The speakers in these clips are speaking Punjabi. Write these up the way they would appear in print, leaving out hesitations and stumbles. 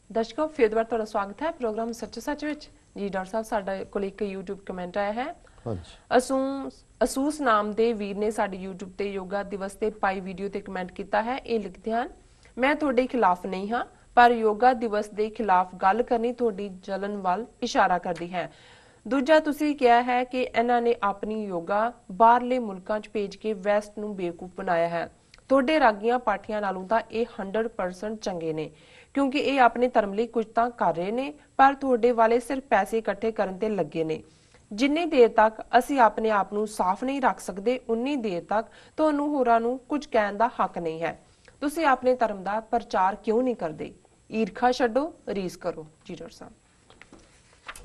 ਦਰਸ਼ਕੋ ਫਿਰ ਦੁਬਾਰਾ ਤੁਹਾਡਾ ਸਵਾਗਤ ਹੈ ਪ੍ਰੋਗਰਾਮ ਸੱਚ ਸੱਚ ਵਿੱਚ ਜੀ। ਡਾਕਟਰ ਸਾਹਿਬ ਸਾਡੇ ਕੋਲ ਇੱਕ YouTube ਕਮੈਂਟ ਆਇਆ ਹੈ। ਅਸੂਸ ਨਾਮ ਦੇ ਵੀਰ ਨੇ ਸਾਡੇ YouTube ਤੇ ਯੋਗਾ ਦਿਵਸ ਤੇ ਪਾਈ ਵੀਡੀਓ ਤੇ ਕਮੈਂਟ ਕੀਤਾ ਹੈ। ਇਹ ਲਿਖਦੇ ਹਨ, ਮੈਂ ਤੁਹਾਡੇ ਖਿਲਾਫ ਨਹੀਂ ਹਾਂ, ਪਰ ਯੋਗਾ ਦਿਵਸ ਦੇ ਖਿਲਾਫ ਗੱਲ ਕਰਨੀ ਤੁਹਾਡੀ ਜਲਨ ਵੱਲ ਇਸ਼ਾਰਾ ਕਰਦੀ ਹੈ। ਦੂਜਾ ਤੁਸੀਂ ਕਿਹਾ ਹੈ ਕਿ ਇਹਨਾਂ ਨੇ ਆਪਣੀ ਯੋਗਾ ਬਾਹਰਲੇ ਮੁਲਕਾਂ 'ਚ ਭੇਜ ਕੇ ਵੈਸਟ ਨੂੰ ਬੇਵਕੂਫ ਬਣਾਇਆ ਹੈ। ਤੁਹਾਡੇ ਰਾਗੀਆਂ ਪਾਠੀਆਂ ਨਾਲੋਂ ਤਾਂ ਇਹ 100% ਚੰਗੇ ਨੇ, ਕਿਉਂਕਿ ਇਹ ਆਪਣੇ ਧਰਮ ਲਈ ਕੁਝ ਤਾਂ ਕਰ ਰਹੇ ਨੇ, ਪਰ ਤੁਹਾਡੇ ਵਾਲੇ ਸਿਰਫ ਪੈਸੇ ਇਕੱਠੇ ਕਰਨ ਤੇ ਲੱਗੇ ਨੇ। ਜਿੰਨੀ ਦੇਰ ਤੱਕ ਅਸੀਂ ਆਪਣੇ ਆਪ ਨੂੰ ਸਾਫ਼ ਨਹੀਂ ਰੱਖ ਸਕਦੇ, ਉਨੀ ਦੇਰ ਤੱਕ ਤੁਹਾਨੂੰ ਹੋਰਾਂ ਨੂੰ ਕੁਝ ਕਹਿਣ ਦਾ ਹੱਕ ਨਹੀਂ ਹੈ। ਤੁਸੀਂ ਆਪਣੇ ਧਰਮ ਦਾ ਪ੍ਰਚਾਰ ਕਿਉਂ ਨਹੀਂ ਕਰਦੇ? ਈਰਖਾ ਛੱਡੋ, ਰੀਸ ਕਰੋ। ਜੀ ਡਾਕਟਰ ਸਾਹਿਬ।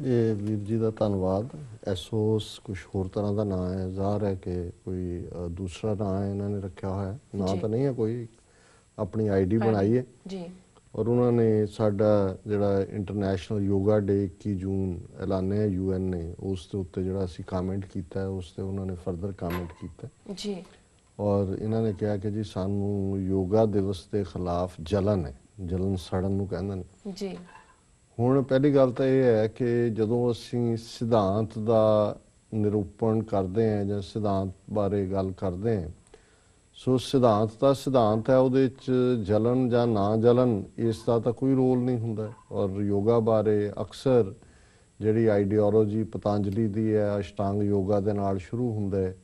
ਇਹ ਵੀਰ ਜੀ ਦਾ ਧੰਨਵਾਦ। ਐਸੋਸ ਕੁਝ ਹੋਰ ਤਰ੍ਹਾਂ ਦਾ ਨਾਂ ਹੈ, ਜ਼ਾਹਰ ਹੈ ਕਿ ਕੋਈ ਦੂਸਰਾ ਨਾਂ ਇਹਨਾਂ ਨੇ ਰੱਖਿਆ ਹੋਇਆ, ਨਾਂ ਤਾਂ ਨਹੀਂ ਹੈ ਕੋਈ, ਆਪਣੀ ਆਈਡੀ ਬਣਾਈ ਹੈ ਜੀ। ਔਰ ਉਹਨਾਂ ਨੇ ਸਾਡਾ ਜਿਹੜਾ ਇੰਟਰਨੈਸ਼ਨਲ ਯੋਗਾ ਡੇ 21 ਜੂਨ ਐਲਾਨਿਆ UN ਨੇ, ਉਸ ਦੇ ਉੱਤੇ ਜਿਹੜਾ ਅਸੀਂ ਕਾਮੈਂਟ ਕੀਤਾ ਉਸ ਤੇ ਉਹਨਾਂ ਨੇ ਫਰਦਰ ਕਾਮੈਂਟ ਕੀਤਾ ਜੀ। ਔਰ ਇਹਨਾਂ ਨੇ ਕਿਹਾ ਕਿ ਜੀ ਸਾਨੂੰ ਯੋਗਾ ਦਿਵਸ ਦੇ ਖਿਲਾਫ ਜਲਨ ਹੈ, ਜਲਨ ਸੜਨ ਨੂੰ ਕਹਿੰਦੇ ਨੇ ਜੀ। ਹੁਣ ਪਹਿਲੀ ਗੱਲ ਤਾਂ ਇਹ ਹੈ ਕਿ ਜਦੋਂ ਅਸੀਂ ਸਿਧਾਂਤ ਦਾ ਨਿਰੂਪਣ ਕਰਦੇ ਹਾਂ ਜਾਂ ਸਿਧਾਂਤ ਬਾਰੇ ਗੱਲ ਕਰਦੇ ਹਾਂ, ਸੋ ਸਿਧਾਂਤ ਦਾ ਸਿਧਾਂਤ ਹੈ, ਉਹਦੇ 'ਚ ਜਲਨ ਜਾਂ ਨਾ ਜਲਨ ਇਸ ਦਾ ਤਾਂ ਕੋਈ ਰੋਲ ਨਹੀਂ ਹੁੰਦਾ। ਔਰ ਯੋਗਾ ਬਾਰੇ ਅਕਸਰ ਜਿਹੜੀ ਆਈਡੀਓਲੋਜੀ ਪਤੰਜਲੀ ਦੀ ਹੈ, ਅਸ਼ਟਾਂਗ ਯੋਗਾ ਦੇ ਨਾਲ ਸ਼ੁਰੂ ਹੁੰਦਾ ਹੈ,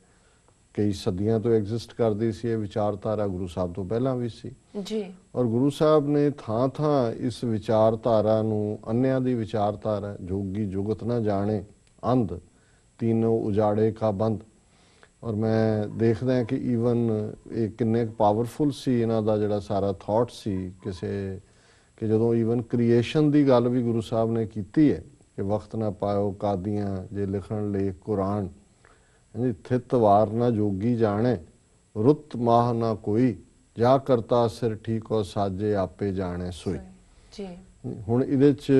ਕਈ ਸਦੀਆਂ ਤੋਂ ਐਗਜ਼ਿਸਟ ਕਰਦੀ ਸੀ ਇਹ ਵਿਚਾਰਧਾਰਾ, ਗੁਰੂ ਸਾਹਿਬ ਤੋਂ ਪਹਿਲਾਂ ਵੀ ਸੀ ਜੀ। ਔਰ ਗੁਰੂ ਸਾਹਿਬ ਨੇ ਥਾਂ ਥਾਂ ਇਸ ਵਿਚਾਰਧਾਰਾ ਨੂੰ ਅੰਨਿਆਂ ਦੀ ਵਿਚਾਰਧਾਰਾ, ਜੋਗੀ ਜੁਗਤ ਨਾ ਜਾਣੇ ਅੰਧ ਤੀਨੋਂ ਉਜਾੜੇ ਕਾ ਬੰਦ। ਔਰ ਮੈਂ ਦੇਖਦਾ ਕਿ ਈਵਨ ਇਹ ਕਿੰਨੇ ਪਾਵਰਫੁਲ ਸੀ ਇਹਨਾਂ ਦਾ ਜਿਹੜਾ ਸਾਰਾ ਥਾਟ ਸੀ ਕਿ ਜਦੋਂ ਈਵਨ ਕ੍ਰੀਏਸ਼ਨ ਦੀ ਗੱਲ ਵੀ ਗੁਰੂ ਸਾਹਿਬ ਨੇ ਕੀਤੀ ਹੈ ਕਿ ਵਕਤ ਨਾ ਪਾਇਓ ਕਾਦੀਆਂ ਜੇ ਲਿਖਣ ਲੇਖ ਕੁਰਾਨ, ਥਿਤ ਵਾਰ ਨਾ ਜੋਗੀ ਜਾਣੇ ਰੁੱਤ ਮਾਹ ਨਾ ਕੋਈ, ਜਾ ਕਰਤਾ ਸਿਰ ਠੀਕ ਹੋ ਸਾਜੇ ਆਪੇ ਜਾਣੇ ਸੋਈ। ਜੀ। ਹੁਣ ਇਹਦੇ 'ਚ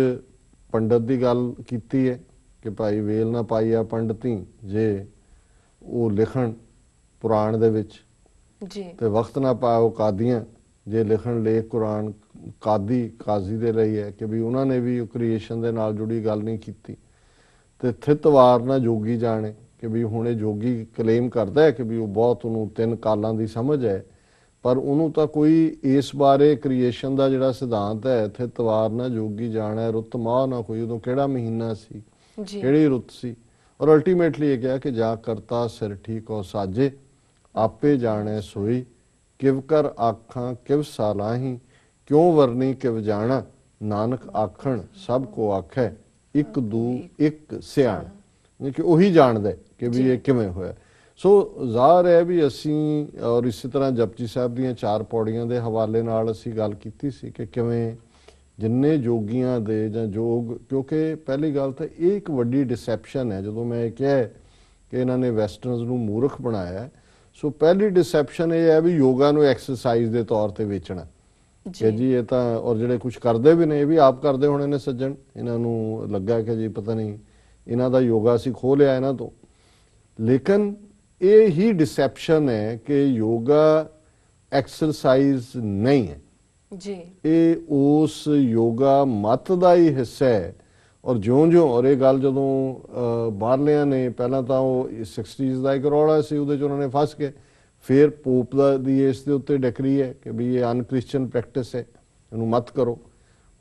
ਪੰਡਤ ਦੀ ਗੱਲ ਕੀਤੀ ਹੈ ਕਿ ਭਾਈ ਵੇਲ ਨਾ ਪਾਈ ਆ ਪੰਡਤੀ ਜੇ ਉਹ ਲਿਖਣ ਪੁਰਾਣ ਦੇ ਵਿੱਚ ਜੀ, ਤੇ ਵਕਤ ਨਾ ਪਾਓ ਕਾਦੀਆਂ ਜੇ ਲਿਖਣ ਲੇਖ ਕੁਰਾਨ। ਕਾਜ਼ੀ ਦੇ ਲਈ ਹੈ ਕਿ ਵੀ ਉਹਨਾਂ ਨੇ ਵੀ ਕ੍ਰੀਏਸ਼ਨ ਦੇ ਨਾਲ ਜੁੜੀ ਗੱਲ ਨਹੀਂ ਕੀਤੀ। ਤੇ ਥਿਤ ਵਾਰ ਨਾ ਜੋਗੀ ਜਾਣੇ ਕਿ ਵੀ ਹੁਣ ਇਹ ਜੋਗੀ ਕਲੇਮ ਕਰਦਾ ਹੈ ਕਿ ਵੀ ਉਹ ਬਹੁਤ ਉਹਨੂੰ 3 ਕਾਲਾਂ ਦੀ ਸਮਝ ਹੈ, ਪਰ ਉਹਨੂੰ ਤਾਂ ਕੋਈ ਇਸ ਬਾਰੇ ਕ੍ਰੀਏਸ਼ਨ ਦਾ ਜਿਹੜਾ ਸਿਧਾਂਤ ਹੈ, ਥਿਤ ਵਾਰ ਨਾ ਜੋਗੀ ਜਾਣਾ ਰੁੱਤ ਮਾਹ ਨਾ ਕੋਈ, ਉਦੋਂ ਕਿਹੜਾ ਮਹੀਨਾ ਸੀ, ਕਿਹੜੀ ਰੁੱਤ ਸੀ। ਔਰ ਅਲਟੀਮੇਟਲੀ ਇਹ ਕਿਹਾ ਕਿ ਜਾ ਕਰਤਾ ਸਿਰ ਠੀਕ ਹੋ ਸਾਜੇ ਆਪੇ ਜਾਣੇ ਸੋਈ, ਕਿਵ ਕਰ ਆਖਾਂ ਕਿਵ ਸਾਲਾਹੀ ਕਿਉਂ ਵਰਨੀ ਕਿਵ ਜਾਣਾ, ਨਾਨਕ ਆਖਣ ਸਭ ਕੋ ਆਖੈ ਇੱਕ ਦੂ ਇੱਕ ਸਿਆਣਾ, ਕਿ ਉਹੀ ਜਾਣਦਾ ਕਿ ਵੀ ਇਹ ਕਿਵੇਂ ਹੋਇਆ। ਸੋ ਜ਼ਾਹਰ ਹੈ ਵੀ ਅਸੀਂ, ਔਰ ਇਸੇ ਤਰ੍ਹਾਂ ਜਪਜੀ ਸਾਹਿਬ ਦੀਆਂ 4 ਪੌੜੀਆਂ ਦੇ ਹਵਾਲੇ ਨਾਲ ਅਸੀਂ ਗੱਲ ਕੀਤੀ ਸੀ ਕਿ ਕਿਵੇਂ ਜਿੰਨੇ ਜੋਗੀਆਂ ਦੇ ਜਾਂ ਯੋਗ, ਕਿਉਂਕਿ ਪਹਿਲੀ ਗੱਲ ਤਾਂ ਇਹ ਇੱਕ ਵੱਡੀ ਡਿਸੈਪਸ਼ਨ ਹੈ। ਜਦੋਂ ਮੈਂ ਇਹ ਕਿਹਾ ਕਿ ਇਹਨਾਂ ਨੇ ਵੈਸਟਰਨਸ ਨੂੰ ਮੂਰਖ ਬਣਾਇਆ, ਸੋ ਪਹਿਲੀ ਡਿਸੈਪਸ਼ਨ ਇਹ ਹੈ ਵੀ ਯੋਗਾ ਨੂੰ ਐਕਸਰਸਾਈਜ਼ ਦੇ ਤੌਰ ਤੇ ਵੇਚਣਾ ਕਿ ਜੀ ਇਹ ਤਾਂ, ਔਰ ਜਿਹੜੇ ਕੁਝ ਕਰਦੇ ਵੀ ਨੇ ਇਹ ਵੀ ਆਪ ਕਰਦੇ ਹੋਣੇ ਨੇ ਸੱਜਣ, ਇਹਨਾਂ ਨੂੰ ਲੱਗਾ ਕਿ ਜੀ ਪਤਾ ਨਹੀਂ ਇਹਨਾਂ ਦਾ ਯੋਗਾ ਅਸੀਂ ਖੋਹ ਲਿਆ ਇਹਨਾਂ ਤੋਂ। ਲੇਕਿਨ ਇਹ ਹੀ ਡਿਸੈਪਸ਼ਨ ਹੈ ਕਿ ਯੋਗਾ ਐਕਸਰਸਾਈਜ਼ ਨਹੀਂ ਹੈ ਜੀ, ਇਹ ਉਸ ਯੋਗਾ ਮਤ ਦਾ ਹੀ ਹਿੱਸਾ ਹੈ। ਔਰ ਜਿਉਂ-ਜਿਉਂ, ਔਰ ਇਹ ਗੱਲ ਜਦੋਂ ਬਾਹਰਲਿਆਂ ਨੇ ਪਹਿਲਾਂ ਤਾਂ ਉਹ 60s ਦਾ ਇੱਕ ਰੌਲਾ ਸੀ, ਉਹਦੇ 'ਚ ਉਹਨਾਂ ਨੇ ਫਸ ਕੇ ਫਿਰ ਪੋਪ ਦੀ ਇਸ ਦੇ ਉੱਤੇ ਡਿਕਰੀ ਹੈ ਕਿ ਵੀ ਇਹ ਅਨਕ੍ਰਿਸਚਨ ਪ੍ਰੈਕਟਿਸ ਹੈ, ਇਹਨੂੰ ਮਤ ਕਰੋ।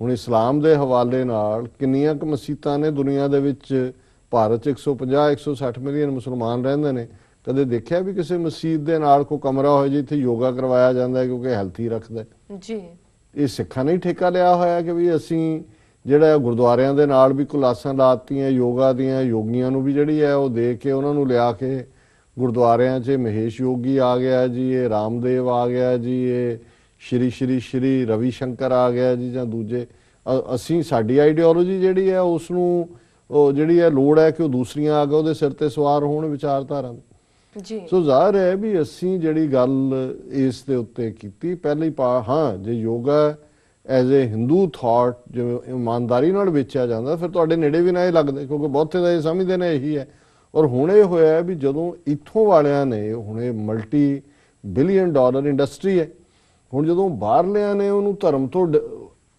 ਹੁਣ ਇਸਲਾਮ ਦੇ ਹਵਾਲੇ ਨਾਲ ਕਿੰਨੀਆਂ ਕੁ ਮਸੀਤਾਂ ਨੇ ਦੁਨੀਆ ਦੇ ਵਿੱਚ? ਭਾਰਤ 'ਚ 150-160 ਮਿਲੀਅਨ ਮੁਸਲਮਾਨ ਰਹਿੰਦੇ ਨੇ, ਕਦੇ ਦੇਖਿਆ ਵੀ ਕਿਸੇ ਮਸਜਿਦ ਦੇ ਨਾਲ ਕੋਈ ਕਮਰਾ ਹੋਏ ਜਿੱਥੇ ਯੋਗਾ ਕਰਵਾਇਆ ਜਾਂਦਾ ਕਿਉਂਕਿ ਹੈਲਥੀ ਰੱਖਦਾ ਜੀ? ਇਹ ਸਿੱਖਾਂ ਨੇ ਠੇਕਾ ਲਿਆ ਹੋਇਆ ਕਿ ਵੀ ਅਸੀਂ ਜਿਹੜਾ ਗੁਰਦੁਆਰਿਆਂ ਦੇ ਨਾਲ ਵੀ ਕਲਾਸਾਂ ਲਾਤੀਆਂ ਯੋਗਾ ਦੀਆਂ, ਯੋਗੀਆਂ ਨੂੰ ਵੀ ਜਿਹੜੀ ਹੈ ਉਹ ਦੇ ਕੇ ਉਹਨਾਂ ਨੂੰ ਲਿਆ ਕੇ ਗੁਰਦੁਆਰਿਆਂ 'ਚ ਮਹੇਸ਼ ਯੋਗੀ ਆ ਗਿਆ ਜੀ, ਇਹ ਰਾਮਦੇਵ ਆ ਗਿਆ ਜੀ, ਇਹ ਸ਼੍ਰੀ ਰਵੀ ਸ਼ੰਕਰ ਆ ਗਿਆ ਜੀ, ਜਾਂ ਦੂਜੇ। ਅਸੀਂ ਸਾਡੀ ਆਈਡੀਓਲੋਜੀ ਜਿਹੜੀ ਹੈ ਉਸ ਨੂੰ ਉਹ ਜਿਹੜੀ ਹੈ ਲੋੜ ਹੈ ਕਿ ਉਹ ਦੂਸਰੀਆਂ ਆ ਕੇ ਉਹਦੇ ਸਿਰ ਤੇ ਸਵਾਰ ਹੋਣ ਵਿਚਾਰਧਾਰਾ ਜੀ। ਸੋ ਜ਼ਾਹਰ ਹੈ ਵੀ ਅਸੀਂ ਜਿਹੜੀ ਗੱਲ ਇਸ ਦੇ ਉੱਤੇ ਕੀਤੀ ਪਹਿਲੀ ਹਾਂ, ਜੇ yoga as a Hindu thought ਜਿਵੇਂ ਇਮਾਨਦਾਰੀ ਨਾਲ ਵੇਚਿਆ ਜਾਂਦਾ ਫਿਰ ਤੁਹਾਡੇ ਨੇੜੇ ਵੀ ਨਾ ਇਹ ਲੱਗਦੇ, ਕਿਉਂਕਿ ਬਹੁਤੇ ਤਾਂ ਇਹ ਸਮਝਦੇ ਨੇ ਇਹੀ ਹੈ। ਔਰ ਹੁਣ ਇਹ ਹੋਇਆ ਵੀ ਜਦੋਂ ਇੱਥੋਂ ਵਾਲਿਆਂ ਨੇ, ਹੁਣ ਇਹ $multi-billion ਇੰਡਸਟਰੀ ਹੈ, ਹੁਣ ਜਦੋਂ ਬਾਹਰਲਿਆਂ ਨੇ ਉਹਨੂੰ ਧਰਮ ਤੋਂ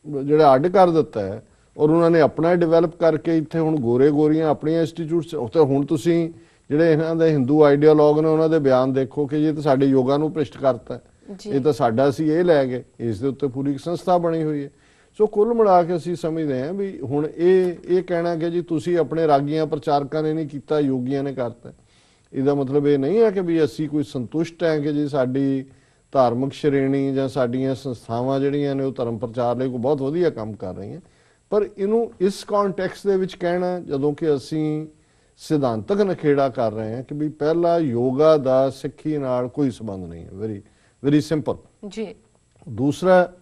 ਜਿਹੜਾ ਅੱਡ ਕਰ ਦਿੱਤਾ ਹੈ ਔਰ ਉਹਨਾਂ ਨੇ ਆਪਣਾ ਡਿਵੈਲਪ ਕਰਕੇ ਇੱਥੇ ਹੁਣ ਗੋਰੇ ਗੋਰੀਆਂ ਆਪਣੀਆਂ ਇੰਸਟੀਚਿਊਟਸ ਉੱਤੇ ਹੁਣ ਤੁਸੀਂ ਜਿਹੜੇ ਇਹਨਾਂ ਦੇ ਹਿੰਦੂ ਆਈਡੀਓਲੋਗ ਨੇ ਉਹਨਾਂ ਦੇ ਬਿਆਨ ਦੇਖੋ ਕਿ ਇਹ ਤਾਂ ਸਾਡੇ ਯੋਗਾ ਨੂੰ ਭ੍ਰਿਸ਼ਟ ਕਰਤਾ, ਇਹ ਤਾਂ ਸਾਡਾ ਸੀ, ਇਹ ਲੈ ਗਏ। ਇਸ ਦੇ ਉੱਤੇ ਪੂਰੀ ਇੱਕ ਸੰਸਥਾ ਬਣੀ ਹੋਈ ਹੈ। ਸੋ ਕੁੱਲ ਮਿਲਾ ਕੇ ਅਸੀਂ ਸਮਝਦੇ ਹਾਂ ਵੀ ਹੁਣ ਇਹ ਕਹਿਣਾ ਕਿ ਜੀ ਤੁਸੀਂ ਆਪਣੇ ਰਾਗੀਆਂ ਪ੍ਰਚਾਰਕਾਂ ਨੇ ਨਹੀਂ ਕੀਤਾ, ਯੋਗੀਆਂ ਨੇ ਕਰਤਾ, ਇਹਦਾ ਮਤਲਬ ਇਹ ਨਹੀਂ ਹੈ ਕਿ ਵੀ ਅਸੀਂ ਕੋਈ ਸੰਤੁਸ਼ਟ ਹੈ ਕਿ ਜੀ ਸਾਡੀ ਧਾਰਮਿਕ ਸ਼੍ਰੇਣੀ ਜਾਂ ਸਾਡੀਆਂ ਸੰਸਥਾਵਾਂ ਜਿਹੜੀਆਂ ਨੇ ਉਹ ਧਰਮ ਪ੍ਰਚਾਰ ਲਈ ਕੋਈ ਬਹੁਤ ਵਧੀਆ ਕੰਮ ਕਰ ਰਹੀਆਂ। ਪਰ ਇਹਨੂੰ ਇਸ ਕੰਟੈਕਸਟ ਦੇ ਵਿੱਚ ਕਹਿਣਾ ਜਦੋਂ ਕਿ ਅਸੀਂ ਸਿਧਾਂਤਕ ਨਖੇੜਾ ਕਰ ਰਹੇ ਹਾਂ ਕਿ ਵੀ ਪਹਿਲਾ ਯੋਗਾ ਦਾ ਸਿੱਖੀ ਨਾਲ ਕੋਈ ਸੰਬੰਧ ਨਹੀਂ ਹੈ, ਵੈਰੀ ਵੈਰੀ ਸਿੰਪਲ ਜੀ। ਦੂਸਰਾ,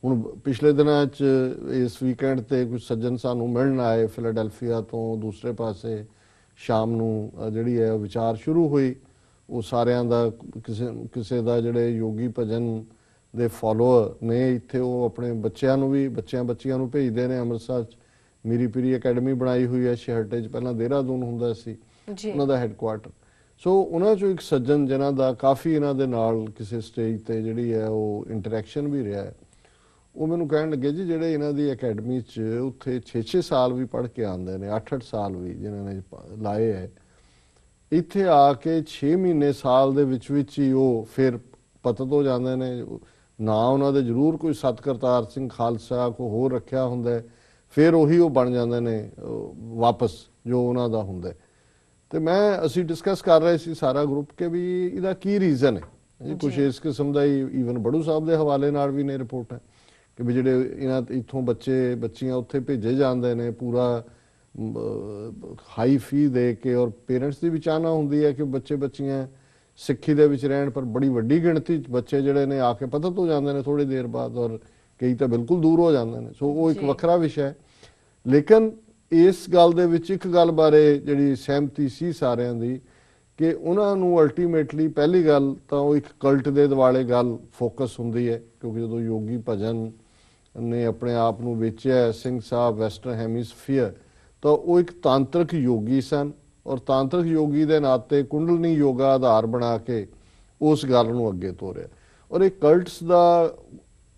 ਹੁਣ ਪਿਛਲੇ ਦਿਨਾਂ 'ਚ ਇਸ ਵੀਕਐਂਡ ਤੇ ਕੁਝ ਸੱਜਣ ਸਾਨੂੰ ਮਿਲਣ ਆਏ ਫਿਲਾਡੈਲਫੀਆ ਤੋਂ, ਦੂਸਰੇ ਪਾਸੇ ਸ਼ਾਮ ਨੂੰ ਜਿਹੜੀ ਹੈ ਵਿਚਾਰ ਸ਼ੁਰੂ ਹੋਈ। ਉਹ ਸਾਰਿਆਂ ਦਾ ਕਿਸੇ ਦਾ ਜਿਹੜੇ ਯੋਗੀ ਭਜਨ ਦੇ ਫੋਲੋਅਰ ਨੇ ਇੱਥੇ ਉਹ ਆਪਣੇ ਬੱਚਿਆਂ ਨੂੰ ਵੀ ਬੱਚਿਆਂ ਨੂੰ ਭੇਜਦੇ ਨੇ। ਅੰਮ੍ਰਿਤਸਰ 'ਚ ਮੀਰੀ ਪੀਰੀ ਅਕੈਡਮੀ ਬਣਾਈ ਹੋਈ ਹੈ ਸ਼ਹਿਰਟੇ 'ਚ, ਪਹਿਲਾਂ ਦੇਹਰਾਦੂਨ ਹੁੰਦਾ ਸੀ ਉਹਨਾਂ ਦਾ ਹੈੱਡਕੁਆਰਟਰ। ਸੋ ਉਹਨਾਂ 'ਚੋਂ ਇੱਕ ਸੱਜਣ ਜਿਨ੍ਹਾਂ ਦਾ ਕਾਫੀ ਇਹਨਾਂ ਦੇ ਨਾਲ ਕਿਸੇ ਸਟੇਜ ਤੇ ਜਿਹੜੀ ਹੈ ਉਹ ਇੰਟਰੈਕਸ਼ਨ ਵੀ ਰਿਹਾ ਹੈ, ਉਹ ਮੈਨੂੰ ਕਹਿਣ ਲੱਗੇ ਜੀ ਜਿਹੜੇ ਇਹਨਾਂ ਦੀ ਅਕੈਡਮੀ 'ਚ ਉੱਥੇ 6-6 ਸਾਲ ਵੀ ਪੜ੍ਹ ਕੇ ਆਉਂਦੇ ਨੇ, 8-8 ਸਾਲ ਵੀ ਜਿਨ੍ਹਾਂ ਨੇ ਲਾਏ ਹੈ, ਇੱਥੇ ਆ ਕੇ 6 ਮਹੀਨੇ ਸਾਲ ਦੇ ਵਿੱਚ ਹੀ ਉਹ ਫਿਰ ਪਤਤ ਹੋ ਜਾਂਦੇ ਨੇ। ਨਾ ਉਹਨਾਂ ਦੇ ਜ਼ਰੂਰ ਕੋਈ ਸਤ ਕਰਤਾਰ ਸਿੰਘ ਖਾਲਸਾ ਕੋਈ ਹੋਰ ਰੱਖਿਆ ਹੁੰਦਾ, ਫਿਰ ਉਹੀ ਉਹ ਬਣ ਜਾਂਦੇ ਨੇ ਵਾਪਸ ਜੋ ਉਹਨਾਂ ਦਾ ਹੁੰਦਾ। ਤੇ ਅਸੀਂ ਡਿਸਕਸ ਕਰ ਰਹੇ ਸੀ ਸਾਰਾ ਗਰੁੱਪ ਕਿ ਵੀ ਇਹਦਾ ਕੀ ਰੀਜ਼ਨ ਹੈ। ਕੁਛ ਇਸ ਕਿਸਮ ਦਾ ਹੀ ਈਵਨ ਬੜੂ ਸਾਹਿਬ ਦੇ ਹਵਾਲੇ ਨਾਲ ਵੀ ਨੇ ਰਿਪੋਰਟ ਹੈ ਕਿ ਵੀ ਜਿਹੜੇ ਇੱਥੋਂ ਬੱਚੀਆਂ ਉੱਥੇ ਭੇਜੇ ਜਾਂਦੇ ਨੇ ਪੂਰਾ ਹਾਈ ਫੀ ਦੇ ਕੇ, ਔਰ ਪੇਰੈਂਟਸ ਦੀ ਵੀ ਚਾਹਨਾ ਹੁੰਦੀ ਹੈ ਕਿ ਬੱਚੀਆਂ ਸਿੱਖੀ ਦੇ ਵਿੱਚ ਰਹਿਣ, ਪਰ ਬੜੀ ਵੱਡੀ ਗਿਣਤੀ 'ਚ ਬੱਚੇ ਜਿਹੜੇ ਨੇ ਆ ਕੇ ਪਤਤ ਹੋ ਜਾਂਦੇ ਨੇ ਥੋੜੀ ਦੇਰ ਬਾਅਦ, ਔਰ ਕਈ ਤਾਂ ਬਿਲਕੁਲ ਦੂਰ ਹੋ ਜਾਂਦੇ ਨੇ। ਸੋ ਉਹ ਇੱਕ ਵੱਖਰਾ ਵਿਸ਼ਾ ਹੈ। ਲੇਕਿਨ ਇਸ ਗੱਲ ਦੇ ਵਿੱਚ ਇੱਕ ਗੱਲ ਬਾਰੇ ਜਿਹੜੀ ਸਹਿਮਤੀ ਸੀ ਸਾਰਿਆਂ ਦੀ ਕਿ ਉਹਨਾਂ ਨੂੰ ਅਲਟੀਮੇਟਲੀ ਪਹਿਲੀ ਗੱਲ ਤਾਂ ਉਹ ਇੱਕ ਕਲਟ ਦੇ ਦੁਆਲੇ ਗੱਲ ਫੋਕਸ ਹੁੰਦੀ ਹੈ, ਕਿਉਂਕਿ ਜਦੋਂ ਯੋਗੀ ਭਜਨ ਨੇ ਆਪਣੇ ਆਪ ਨੂੰ ਵੇਚਿਆ ਸਿੰਘ ਸਾਹਿਬ ਵੈਸਟਰਨ ਹੈਮੀਸਫੀਅਰ, ਤਾਂ ਉਹ ਇੱਕ ਤਾਂਤਰਿਕ ਯੋਗੀ ਸਨ ਔਰ ਤਾਂਤਰਿਕ ਯੋਗੀ ਦੇ ਨਾਤੇ ਕੁੰਡਲਨੀ ਯੋਗਾ ਆਧਾਰ ਬਣਾ ਕੇ ਉਸ ਗੱਲ ਨੂੰ ਅੱਗੇ ਤੋਰਿਆ। ਔਰ ਇਹ ਕਲਟਸ ਦਾ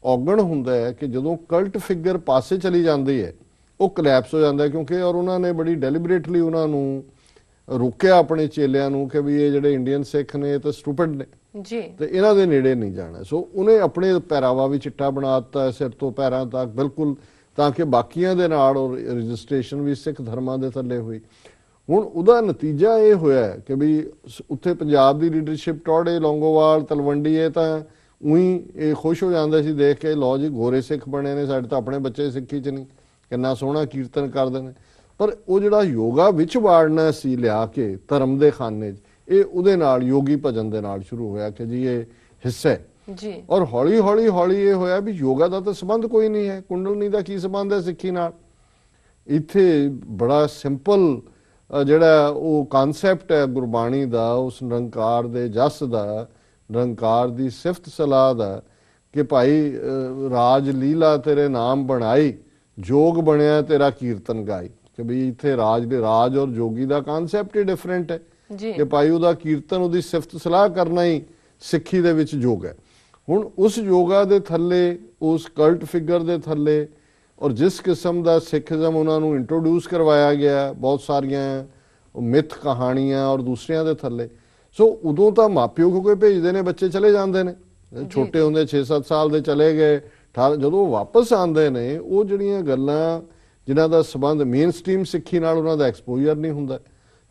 ਔਗਣ ਹੁੰਦਾ ਹੈ ਕਿ ਜਦੋਂ ਕਲਟ ਫਿਗਰ ਪਾਸੇ ਚਲੀ ਜਾਂਦੀ ਹੈ ਉਹ ਕਲੈਪਸ ਹੋ ਜਾਂਦਾ, ਕਿਉਂਕਿ ਔਰ ਉਹਨਾਂ ਨੇ ਬੜੀ ਡੈਲੀਬਰੇਟਲੀ ਉਹਨਾਂ ਨੂੰ ਰੋਕਿਆ ਆਪਣੇ ਚੇਲਿਆਂ ਨੂੰ ਕਿ ਵੀ ਇਹ ਜਿਹੜੇ ਇੰਡੀਅਨ ਸਿੱਖ ਨੇ ਤਾਂ ਸਟੂਪਿਡ ਨੇ ਜੀ, ਤੇ ਇਹਨਾਂ ਦੇ ਨੇੜੇ ਨਹੀਂ ਜਾਣਾ। ਸੋ ਉਹਨੇ ਆਪਣੇ ਪਹਿਰਾਵਾ ਵੀ ਚਿੱਟਾ ਬਣਾ ਦਿੱਤਾ ਸਿਰ ਤੋਂ ਪੈਰਾਂ ਤੱਕ ਬਿਲਕੁਲ, ਤਾਂ ਕਿ ਬਾਕੀਆਂ ਦੇ ਨਾਲ ਔਰ ਰਜਿਸਟ੍ਰੇਸ਼ਨ ਵੀ ਸਿੱਖ ਧਰਮਾਂ ਦੇ ਥੱਲੇ ਹੋਈ। ਹੁਣ ਉਹਦਾ ਨਤੀਜਾ ਇਹ ਹੋਇਆ ਕਿ ਵੀ ਉੱਥੇ ਪੰਜਾਬ ਦੀ ਲੀਡਰਸ਼ਿਪ ਟੌੜੇ ਲੌਂਗੋਵਾਲ ਤਲਵੰਡੀ ਇਹ ਤਾਂ ਉਹੀ ਇਹ ਖੁਸ਼ ਹੋ ਜਾਂਦੇ ਸੀ ਦੇਖ ਕੇ, ਲਓ ਜੀ ਗੋਰੇ ਸਿੱਖ ਬਣੇ ਨੇ, ਸਾਡੇ ਤਾਂ ਆਪਣੇ ਬੱਚੇ ਸਿੱਖੀ 'ਚ ਨਹੀਂ, ਕਿੰਨਾ ਸੋਹਣਾ ਕੀਰਤਨ ਕਰਦੇ ਨੇ। ਪਰ ਉਹ ਜਿਹੜਾ ਯੋਗਾ ਵਿੱਚ ਵਾੜਨਾ ਸੀ ਲਿਆ ਕੇ ਧਰਮ ਦੇ ਖਾਨੇ 'ਚ, ਇਹ ਉਹਦੇ ਨਾਲ ਯੋਗੀ ਭਜਨ ਦੇ ਨਾਲ ਸ਼ੁਰੂ ਹੋਇਆ ਕਿ ਜੀ ਇਹ ਹਿੱਸਾ ਹੈ ਜੀ। ਔਰ ਹੌਲੀ ਇਹ ਹੋਇਆ ਵੀ ਯੋਗਾ ਦਾ ਤਾਂ ਸੰਬੰਧ ਕੋਈ ਨਹੀਂ ਹੈ, ਕੁੰਡਲਨੀ ਦਾ ਕੀ ਸੰਬੰਧ ਹੈ ਸਿੱਖੀ ਨਾਲ। ਇੱਥੇ ਬੜਾ ਸਿੰਪਲ ਜਿਹੜਾ ਉਹ ਕਨਸੈਪਟ ਹੈ ਗੁਰਬਾਣੀ ਦਾ, ਉਸ ਨਿਰੰਕਾਰ ਦੇ ਜਸ ਦਾ, ਨਿਰੰਕਾਰ ਦੀ ਸਿਫਤ ਸਲਾਹ ਦਾ ਕਿ ਭਾਈ ਰਾਜ ਲੀਲਾ ਤੇਰੇ ਨਾਮ ਬਣਾਈ, ਜੋਗ ਬਣਿਆ ਤੇਰਾ ਕੀਰਤਨ ਗਾਈ। ਕਿ ਵੀ ਇੱਥੇ ਰਾਜ ਔਰ ਜੋਗੀ ਦਾ ਕਨਸੈਪਟ ਹੀ ਡਿਫਰੈਂਟ ਹੈ ਕਿ ਭਾਈ ਉਹਦਾ ਕੀਰਤਨ ਉਹਦੀ ਸਿਫਤ ਸਲਾਹ ਕਰਨਾ ਹੀ ਸਿੱਖੀ ਦੇ ਵਿੱਚ ਯੋਗ ਹੈ। ਹੁਣ ਉਸ ਯੋਗਾ ਦੇ ਥੱਲੇ, ਉਸ ਕਲਟ ਫਿਗਰ ਦੇ ਥੱਲੇ, ਔਰ ਜਿਸ ਕਿਸਮ ਦਾ ਸਿੱਖਜ਼ਮ ਉਹਨਾਂ ਨੂੰ ਇੰਟਰੋਡਿਊਸ ਕਰਵਾਇਆ ਗਿਆ, ਬਹੁਤ ਸਾਰੀਆਂ ਮਿੱਥ ਕਹਾਣੀਆਂ ਔਰ ਦੂਸਰਿਆਂ ਦੇ ਥੱਲੇ। ਸੋ ਉਦੋਂ ਤਾਂ ਮਾਪਿਓ ਕੋਈ ਭੇਜਦੇ ਨੇ, ਬੱਚੇ ਚਲੇ ਜਾਂਦੇ ਨੇ, ਛੋਟੇ ਹੁੰਦੇ 6-7 ਸਾਲ ਦੇ ਚਲੇ ਗਏ, ਜਦੋਂ ਵਾਪਸ ਆਉਂਦੇ ਨੇ ਉਹ ਜਿਹੜੀਆਂ ਗੱਲਾਂ ਜਿਨ੍ਹਾਂ ਦਾ ਸੰਬੰਧ ਮੇਨ ਸਟ੍ਰੀਮ ਸਿੱਖੀ ਨਾਲ ਉਹਨਾਂ ਦਾ ਐਕਸਪੋਜ਼ਰ ਨਹੀਂ ਹੁੰਦਾ,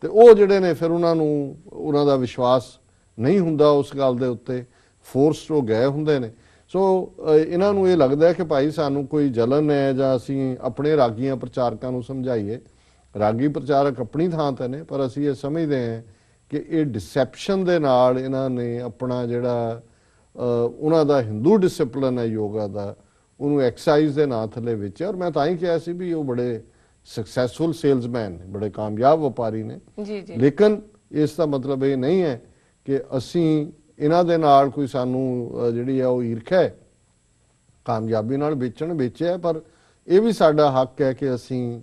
ਤੇ ਉਹ ਜਿਹੜੇ ਨੇ ਫਿਰ ਉਹਨਾਂ ਦਾ ਵਿਸ਼ਵਾਸ ਨਹੀਂ ਹੁੰਦਾ ਉਸ ਗੱਲ ਦੇ ਉੱਤੇ, ਫੋਰਸ ਤੋਂ ਗਏ ਹੁੰਦੇ ਨੇ। ਸੋ ਇਹਨਾਂ ਨੂੰ ਇਹ ਲੱਗਦਾ ਹੈ ਕਿ ਭਾਈ ਸਾਨੂੰ ਕੋਈ ਜਲਨ ਹੈ ਜਾਂ ਅਸੀਂ ਆਪਣੇ ਰਾਗੀਆਂ ਪ੍ਰਚਾਰਕਾਂ ਨੂੰ ਸਮਝਾਈਏ। ਰਾਗੀ ਪ੍ਰਚਾਰਕ ਆਪਣੀ ਥਾਂ ਤੇ ਨੇ, ਪਰ ਅਸੀਂ ਇਹ ਸਮਝਦੇ ਹਾਂ ਕਿ ਇਹ ਡਿਸੈਪਸ਼ਨ ਦੇ ਨਾਲ ਇਹਨਾਂ ਨੇ ਆਪਣਾ ਜਿਹੜਾ ਉਹਨਾਂ ਦਾ ਹਿੰਦੂ ਡਿਸਪਲਿਨ ਹੈ ਯੋਗਾ ਦਾ, ਉਹਨੂੰ ਐਕਸਾਈਜ਼ ਦੇ ਨਾਂ ਥੱਲੇ ਵੇਚਿਆ। ਔਰ ਮੈਂ ਤਾਂ ਹੀ ਕਿਹਾ ਸੀ ਵੀ ਉਹ ਬੜੇ ਸਕਸੈਸਫੁਲ ਸੇਲਜ਼ਮੈਨ ਨੇ, ਬੜੇ ਕਾਮਯਾਬ ਵਪਾਰੀ ਨੇ। ਲੇਕਿਨ ਇਸ ਦਾ ਮਤਲਬ ਇਹ ਨਹੀਂ ਹੈ ਕਿ ਅਸੀਂ ਇਹਨਾਂ ਦੇ ਨਾਲ ਕੋਈ ਸਾਨੂੰ ਜਿਹੜੀ ਆ ਉਹ ਈਰਖਾ ਹੈ ਕਾਮਯਾਬੀ ਨਾਲ ਵੇਚਿਆ, ਪਰ ਇਹ ਵੀ ਸਾਡਾ ਹੱਕ ਹੈ ਕਿ ਅਸੀਂ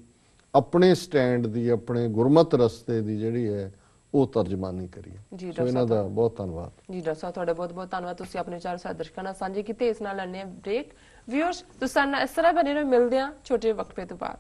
ਆਪਣੇ ਸਟੈਂਡ ਦੀ, ਆਪਣੇ ਗੁਰਮਤ ਰਸਤੇ ਦੀ ਜਿਹੜੀ ਹੈ ਉਹ ਤਰਜਮਾਨੀ ਕਰੀਏ। ਜੀ, ਸੋ ਇਹਨਾਂ ਦਾ ਬਹੁਤ ਧੰਨਵਾਦ। ਜੀ ਡਾਕਟਰ ਸਾਹਿਬ, ਤੁਹਾਡਾ ਬਹੁਤ ਬਹੁਤ ਧੰਨਵਾਦ। ਤੁਸੀਂ ਆਪਣੇ ਚਾਰ ਸਾਡੇ ਦਰਸ਼ਕਾਂ ਨਾਲ ਸਾਂਝੇ ਕੀਤੇ। ਇਸ ਨਾਲ ਲੈਣੇ ਬ੍ਰੇਕ। ਵਿਊਅਰਸ, ਤੁਸੀਂ ਸਾਡੇ ਨਾਲ ਇਸ ਤਰ੍ਹਾਂ ਬਣੇ ਰਹੋ। ਮਿਲਦੇ ਹਾਂ ਛੋਟੇ ਵਕਫੇ ਤੋਂ ਬਾਅਦ।